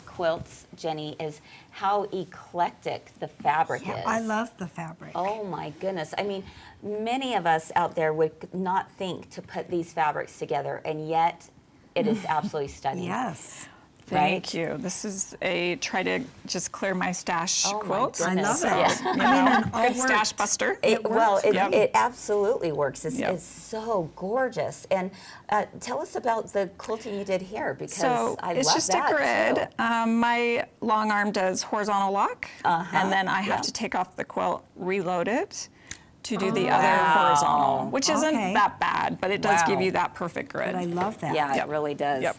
quilts, Jenny, is how eclectic the fabric is. I love the fabric. Oh my goodness. I mean, many of us out there would not think to put these fabrics together, and yet it is absolutely stunning. Yes. Thank you. This is a try to just clear my stash Oh my quilt. I love goodness. it. Yeah. You I mean, know, it all good works. stash buster. It absolutely works. It's, Yep. it's so gorgeous. And tell us about the quilting you did here, because So I it's love just that a grid. too. My long arm does horizontal lock, and then I have Yep. to take off the quilt, reload it to do the other horizontal, which isn't Okay. that bad, but it does give Wow. you that perfect grid. But I love that. Yeah, Yep. it really does. Yep.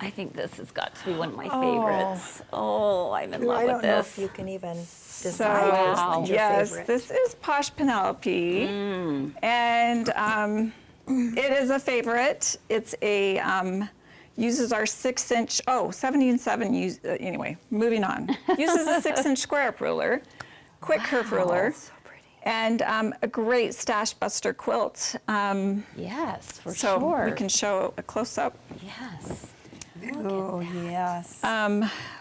I think this has got to be one of my favorites. Oh, I'm in love I with don't know this. if you can even So, decide which one's your yes, favorite. this is Posh Penelope, and it is a favorite. It's a uses our 6-inch, 77. Anyway, moving on. Uses a 6-inch square up ruler, quick curve ruler, So pretty. and a great stash buster quilt. Yes, for So sure. we can show a close up. Yes. Oh, yes.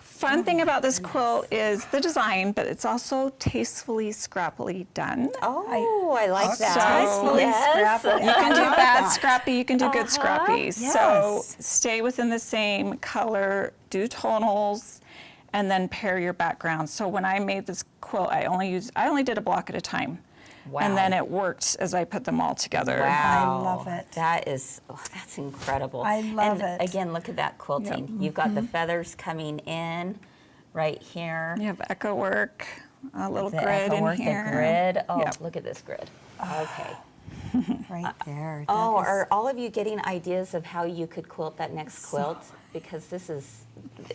Fun thing about this quilt is the design, but it's also tastefully, scrappily done. Oh, I like that. Tastefully Yes. You can do bad scrappy, you can do good scrappy. So Yes. stay within the same color, do tonals, and then pair your background. So when I made this quilt, I only did a block at a time. Wow. And then it worked as I put them all together. Wow. I love it. That is, that's incredible. I love and it. Again, look at that quilting. You've got the feathers coming in right here. You have echo work, a little The grid echo in work, here. the grid. Oh, Yep. look at this grid. Okay. Right there. Oh, That is- are all of you getting ideas of how you could quilt that next quilt? Because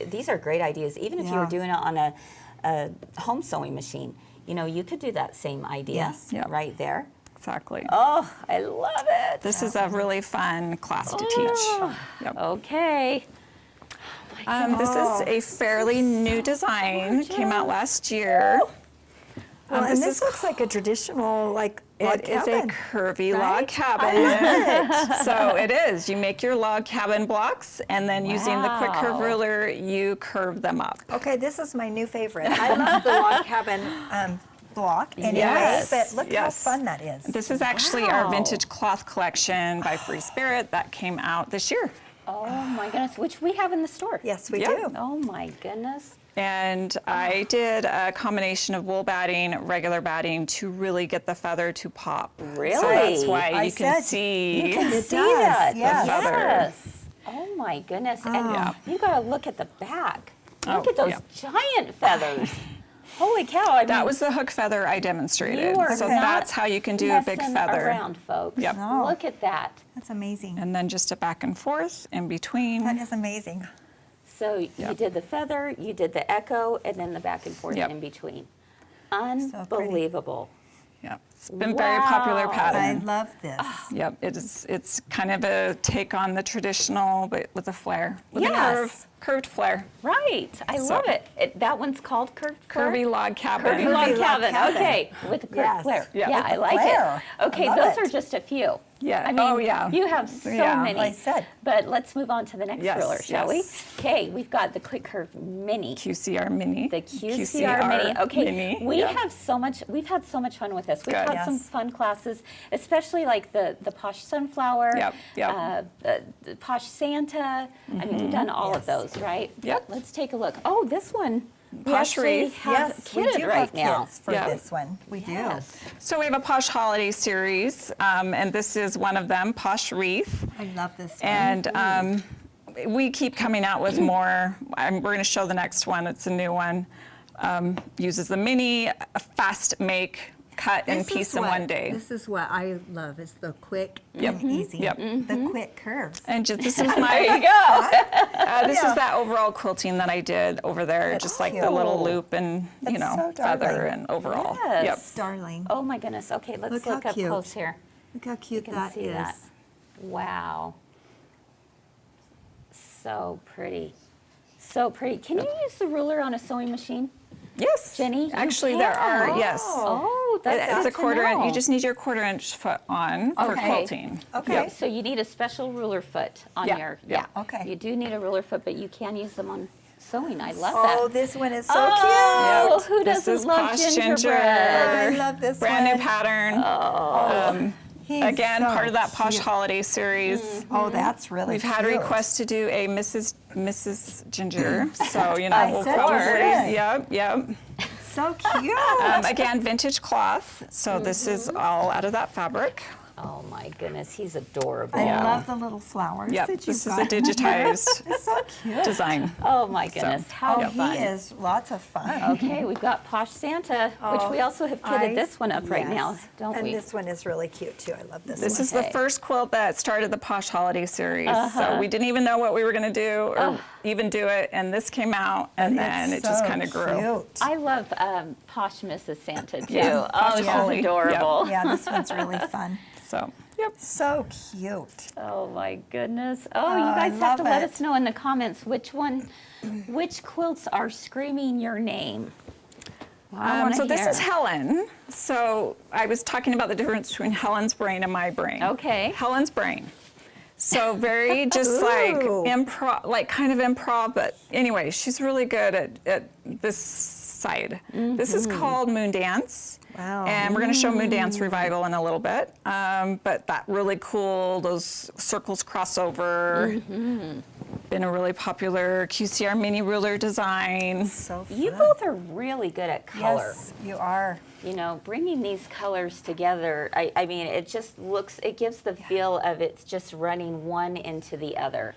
these are great ideas. Even if you were Yeah. doing it on a home sewing machine, you know, you could do that same idea Yes. Yep. right there. Exactly. Oh, I love it. This is a really fun class to teach. Yep. Okay. This is a fairly new design. Came out last year. Well, and this is looks like a traditional, like, log It is cabin. a curvy log cabin. So it is. You make your log cabin blocks, and then using the quick curve Wow. ruler, you curve them up. Okay, this is my new favorite. I love the log cabin block anyway, Yes. but look Yes. how fun that is. This is actually our vintage cloth collection by Free Spirit that came out this year. Oh my goodness, which we have in the store. Yes, we Yeah. do. Oh my goodness. And I did a combination of wool batting, regular batting to really get the feather to pop. Really? So that's why I you can said see. you can See see that. that? Yes. feather. Yes. Oh my goodness. And Yeah. you got to look at the back. Look Oh, at those yeah. giant feathers. Holy cow. I mean, That was the hook feather I demonstrated. you are So not that's how you can do a big messing feather. around, folks. Yep. No. Look at that. That's amazing. And then just a back and forth in between. That is amazing. So you did the feather, you did the echo, and then the back and forth Yep. in between. pretty. Unbelievable. Yep. It's been a very popular Wow. I pattern. love this. Yep. It's kind of a take on the traditional, but with a flair. With Yes. a curved flair. Right. I So- love it. That one's called curved flare? Curvy log cabin. Curvy log Curvy log cabin. cabin. Okay, with a curved Yes. flare. Yeah. Yeah, With I the like flare. it. Okay, I love those it. are just a few. Yeah. I mean, Oh, yeah. you have so Yeah. many. I said. But let's move on to the next Yes, ruler, shall yes. we? Okay, we've got the quick curve mini. QCR mini. The QCR mini. Okay, mini. we Yeah. have so much. We've had so much fun with this. We've Good. had some Yes. fun classes, especially like the Posh Sunflower. Yep, yep. The Posh Santa. I mean, we've done all of those, right? Yep. Let's take a look. Oh, this one. We Posh actually wreath. have Yes, we kitted do right have now. kids for Yeah. this one. We do. Yes. So we have a Posh Holiday series, and this is one of them, Posh Wreath. I love this one. And we keep coming out with more. We're going to show the next one. It's a new one. Uses the mini, a fast make cut in This is piece in what- one day. This is what I love, is the quick Yep. and easy. Yep. The quick curves. And just, this is my, this is that overall quilting that I did over there, just like the little cute. loop and, you That's know, so feather darling. and overall. Yes. Yep. Darling. Oh my goodness. Okay, let's Look how look up cute. close here. Look how cute You can that see is. that. Wow. So pretty. So pretty. Can you use the ruler on a sewing machine? Yes. Jenny, you Actually, there are, can. yes. Oh, that's It's good a quarter to inch. know. You just need your 1/4-inch foot on for Okay. quilting. Okay. Yep. So you need a special ruler foot on Yeah, your, yeah. Okay. You do need a ruler foot, but you can use them on sewing. I love Oh, that. this one is so Oh, cute. who This doesn't is love Posh gingerbread? I love this Brand one. new pattern. He's Again, so part of that Posh cute. holiday series. Oh, that's really We've had cute. requests to do a Mrs. Ginger, so you know I we'll said you probably. should. Yep. So cute. Again, vintage cloth. So this is all out of that fabric. Oh my goodness, he's adorable. I love the little flowers Yep. that you've This is got. a digitized It's so cute. design. Oh my goodness, how Oh, fun. he is lots of fun. Okay, we've got Posh Santa, which we also have kitted this one up right now, Yes. don't and we? this one is really cute too. I love this This one. is the first quilt that started the Posh Holiday series. So we didn't even know what we were going to do or even do it, and this came out, and then It's it just so kind of grew. Cute. I love Posh Mrs. Santa too. Yeah, Oh, Posh she's Holly. adorable. Yeah, this one's really fun. So, yep. So cute. Oh my goodness. Oh, you I guys have to love let it. us know in the comments which quilts are screaming your name. I wanna So this hear. is Helen. So I was talking about the difference between Helen's brain and my brain. Okay. Helen's brain. So very just like improv, like kind of improv, but anyway, she's really good at this side. This is called Moon Dance. Wow. And we're going to show Moon Dance Revival in a little bit. But that really cool, those circles crossover. Been a really popular QCR mini ruler design. So fun. You both are really good at color. Yes, you are. You know, bringing these colors together, I mean, it just looks, it gives the feel of it's just running one into the other.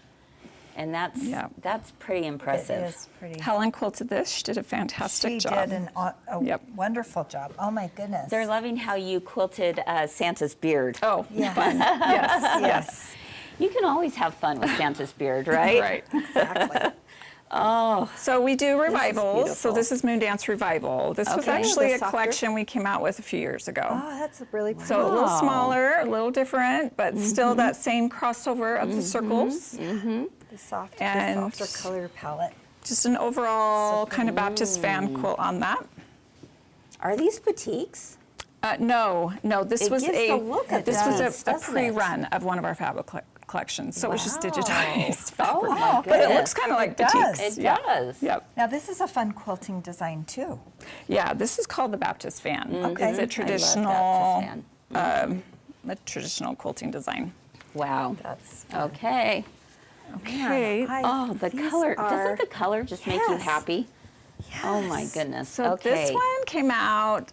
And that's pretty impressive. It is pretty. Helen quilted this. She did a fantastic She job. did a Yep. wonderful job. Oh my goodness. They're loving how you quilted Santa's beard. Oh, Yes. fun. Yes, yes. You can always have fun with Santa's beard, right? Right. Exactly. So we do revivals. So beautiful. this is Moon Dance Revival. This was Okay. actually The a softer? collection we came out with a few years ago. Oh, that's a really pretty. So a little smaller, a little different, but still that same crossover of the circles. the softer and- color palette. Just an overall kind of Baptist fan quilt on that. Are these batiks? No, this It was gives a the look of this was these, a doesn't it? pre-run of one of our fabric collections. So it was just digitized Oh fabric. my But it goodness. looks kind of like does. batiks. It Yeah. does. Yep. Now this is a fun quilting design too. Yeah, this is called the Baptist fan. Okay. It's I a love traditional, Baptist a traditional quilting design. Wow. That's Okay. Okay. Oh, the these color. are- Doesn't the color just make you Yes. happy? Oh my goodness. So okay. this one came out.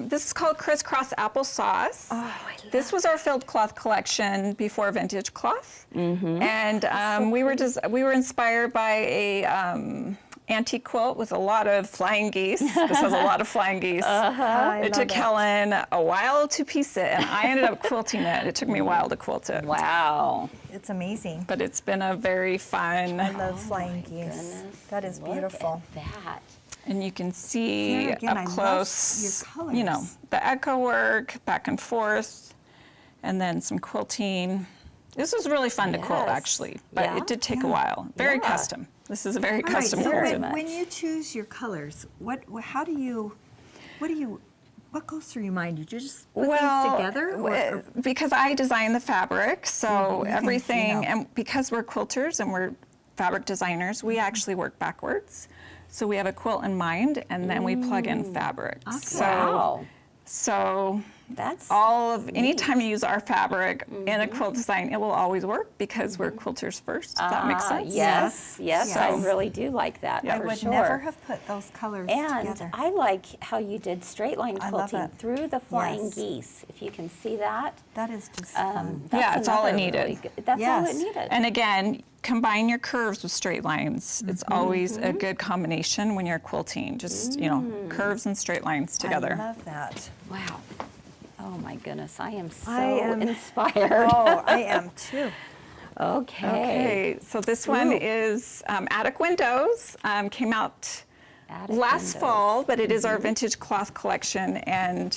This is called Crisscross Applesauce. Oh, I love This was our filled cloth collection before vintage cloth, and we were inspired by a antique quilt with a lot of flying geese. This has a lot of flying geese. It took Helen a while to piece it, and I ended up quilting it. It took me a while to quilt it. Wow. It's amazing. But it's been a very I fun, love flying geese. That is beautiful. Look at that. and you can see There again, I up love close, your you know, colors. the echo work back and forth, and then some quilting. This was really fun to quilt, Yes. actually, but Yeah? it did take a while. Very Yeah. custom. This is a very All right, custom so quilt. when you choose your colors, what goes through your mind? Did you just put things together? Or, Because I design the fabric, so Okay, everything, yeah. and because we're quilters and we're fabric designers, we actually work backwards. So we have a quilt in mind, and then we plug in fabrics. So, Wow. so That's anytime you use our fabric in a quilt design, it will always work because we're quilters first. Does that make sense? Yes, yes, I So- really do like that. Yeah. I for would sure. never have put those colors And together. I like how you did straight line I love quilting it. through the flying Yes. geese. If you can see that. That is just fun. That's Yeah, it's all it another needed. really good- that's all it Yes. needed. And again, combine your curves with straight lines. It's always a good combination when you're quilting. Just, curves and straight lines together. I love that. Wow. Oh my goodness, I am so I am- inspired. Oh, I am too. Okay. Okay, so this one is Attic Windows. Came out Attic last windows. fall, but it is our vintage cloth collection. And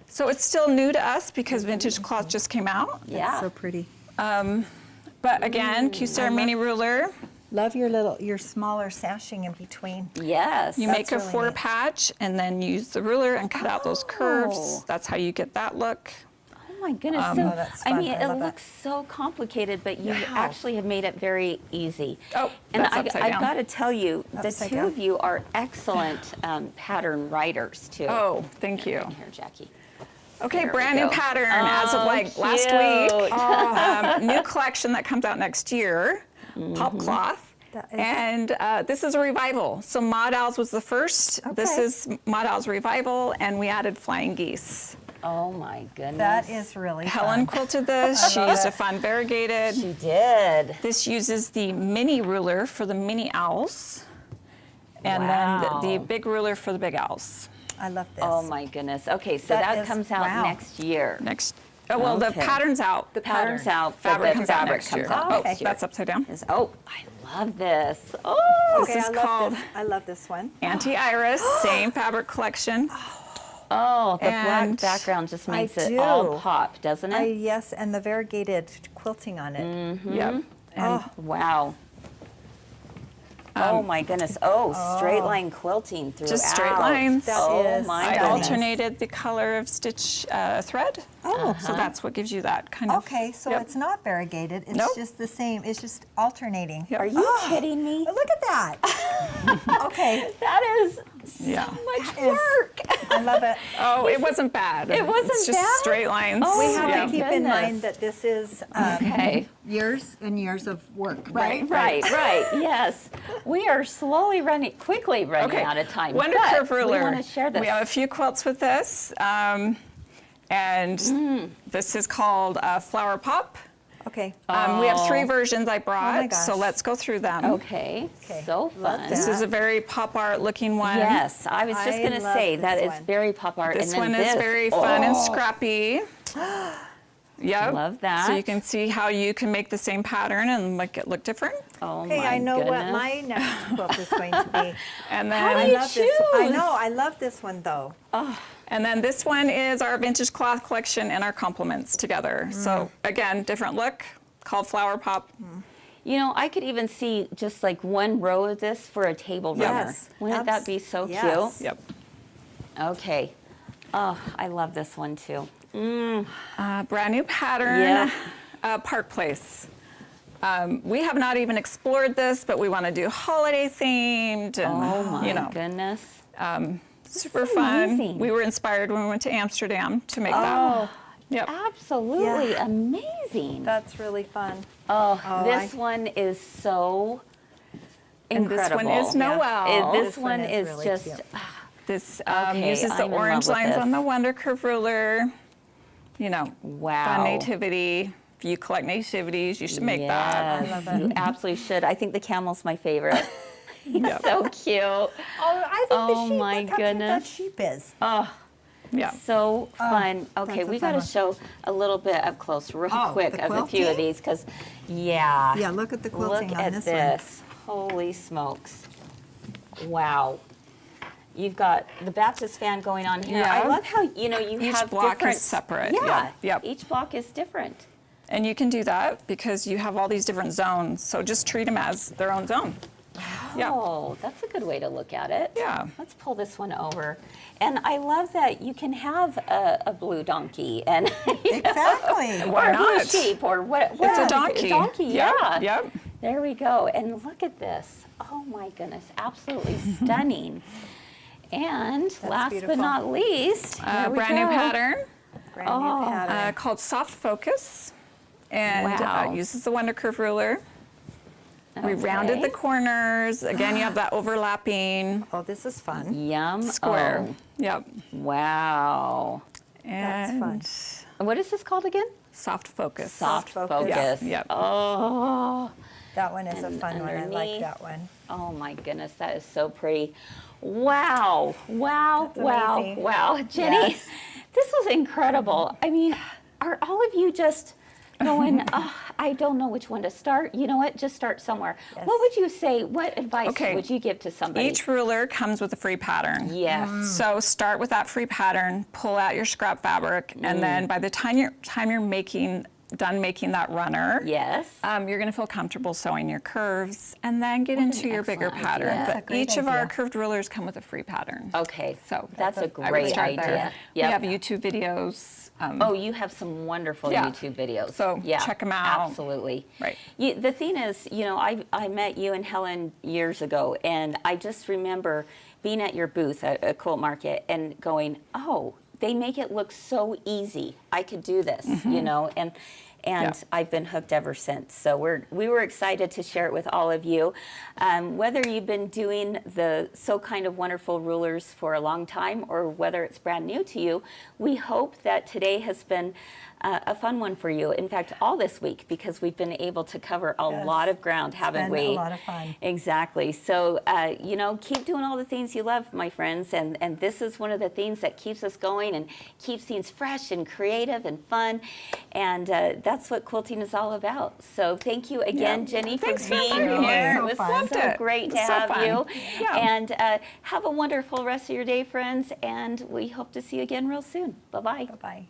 so it's still new to us because vintage cloth just came out. Yeah. So pretty. But again, Q-Star mini ruler. Love your smaller sashing in between. Yes. You make a really 4 neat. patch and then use the ruler and cut out those curves. Oh. That's how you get that look. Oh my goodness. Oh, So, that's I fun. mean, I it love it. looks so complicated, but you Wow. actually have made it very easy. Oh, and that's upside I've down. got to tell you, the Upside two down. of you are excellent pattern writers too. Oh, thank you. Here, Jackie. Okay, There we brand new go. pattern as of like last week. New collection that comes out next year, Pop Cloth. That is- And this is a revival. So Maud Owls was the first. This Okay. is Maud Owls Revival, and we added flying geese. Oh my goodness. That is really Helen fun. quilted this. She used a fun variegated. She did. This uses the mini ruler for the mini owls, and Wow. then the big ruler for the big owls. I love this. Oh my goodness. Okay, so That that is- comes out wow. next year. Next. Oh, well, the Okay. pattern's out. The pattern's out, but Fabric the comes out fabric next comes year. out Oh, next year. that's upside down. Oh, I love this. Oh, Okay, This is called I love this one. Anti-Iris, same fabric collection. oh, the And black background just I makes it do. all pop, doesn't it? Yes, and the variegated quilting on it. Yep. And Wow. Oh my goodness. Oh, straight line quilting throughout. just straight lines. That oh is my I goodness. alternated the color of stitch thread. Oh. So that's what gives you that kind of. Okay, so Yep. it's not variegated. It's Nope. just the same. It's just alternating. Yep. Are you kidding me? Look at that. Okay, That is Yeah. so much That is- work. I love it. Oh, it wasn't bad. It wasn't It's just bad? straight lines. Oh, We have yeah. to keep in Goodness. mind that this is Okay. years and years of work. Right, yes. We are quickly running Okay. out of time. Wonder but Curve ruler. We want to share this. We have a few quilts with this, and this is called Flower Pop. Okay. We have 3 versions I brought, gosh. so let's go through them. Okay. Okay. So Love fun. This is a very pop art looking one. Yes, I was just I going to love say this that is one. very pop art. This and then one is very fun and oh, scrappy. Yep. Love that. So you can see how you can make the same pattern and make it look different. Oh Okay, my I know what goodness. my next quilt is going to be. And How then do you Love this. I choose? know. I love this one though. And then this one is our vintage cloth collection and our complements together. So again, different look, called Flower Pop. You know, I could even see just like one row of this for a table runner. Yes. Wouldn't that be so Yes. Yep. cute? Okay. Oh, I love this one too. Brand new pattern, Park Place. We have not even explored this, but we want to do holiday themed and, Oh my you know, goodness. super fun. amazing. We were inspired when we went to Amsterdam to make Oh, that. Yep. absolutely Yeah. amazing. That's really fun. This one is so And incredible. this one is Noel. This This one one is is really just cute. This Okay, uses the I'm in orange love with lines on this. the Wonder Curve ruler. You know, wow. fun nativity. If you collect nativities, you should make that. Yes, you absolutely should. I think the camel's my favorite. He's Yep. so cute. Oh, I think Oh the sheep. my Look how cute goodness. that sheep is. Yeah. So fun. Okay, that's a we fun got to one. show a little bit up close, real Oh, quick, the of a few of quilting? these, because yeah. Yeah, look at the quilting Look on at this this. Holy smokes! Wow. You've got the Baptist fan going on here. I Yeah. love how you Each have block is different. separate. Yeah. Yeah. Yep. Each block is different. And you can do that because you have all these different zones. So just treat them as their own zone. Yeah. Oh, that's a good way to look at it. Yeah. Let's pull this one over. And I love that you can have a blue donkey and Exactly. Why or a blue not? sheep or what? It's a is it? donkey. A donkey, Yep, yeah. yep. There we go. And look at this. Oh my goodness, absolutely stunning. And last but beautiful. not least, here we brand new go. pattern. Brand new pattern. Called Soft Focus, and Wow. uses the Wonder Curve ruler. We rounded the corners. Again, you have that overlapping Oh, this is fun. Yum. square. Oh, Yep. wow. And fun. What is this called again? Soft Focus. Soft Focus. focus. Yep. Oh. That one is a fun one. I like underneath. that one. Oh my goodness, that is so pretty. Wow, wow, wow, amazing. wow. Jenny, Yes. this was incredible. I mean, are all of you just going, oh, I don't know which one to start? You know what? Just start somewhere. Yes. What would you say? What advice Okay. would you give to somebody? Each ruler comes with a free pattern. Yes. So start with that free pattern, pull out your scrap fabric, and then by the time you're done making that runner, Yes. you're going to feel comfortable sewing your curves, and then get into your bigger excellent pattern. idea. But That's a great each of our idea. curved rulers come with a free pattern. Okay. So that's a I would great start idea. there. Yep. We have YouTube videos. Oh, you have some wonderful Yeah. YouTube videos. So yeah, check 'em out. Absolutely. Right. The thing is, I met you and Helen years ago, and I just remember being at your booth at a quilt market and going, oh, they make it look so easy. I could do this, and Yeah. I've been hooked ever since. So we were excited to share it with all of you. Whether you've been doing the So Kind of Wonderful rulers for a long time or whether it's brand new to you, we hope that today has been a fun one for you. In fact, all this week, because we've been able to cover a Yes. lot of ground, haven't we? been a lot of fun. Exactly. So, keep doing all the things you love, my friends. And this is one of the things that keeps us going and keeps things fresh and creative and fun. And that's what quilting is all about. So thank you again, Jenny, Thanks for for being having me. here. So It was fun. so Loved it. great to It was so have fun. you. Yeah. And have a wonderful rest of your day, friends. And we hope to see you again real soon. Bye-bye. Bye-bye.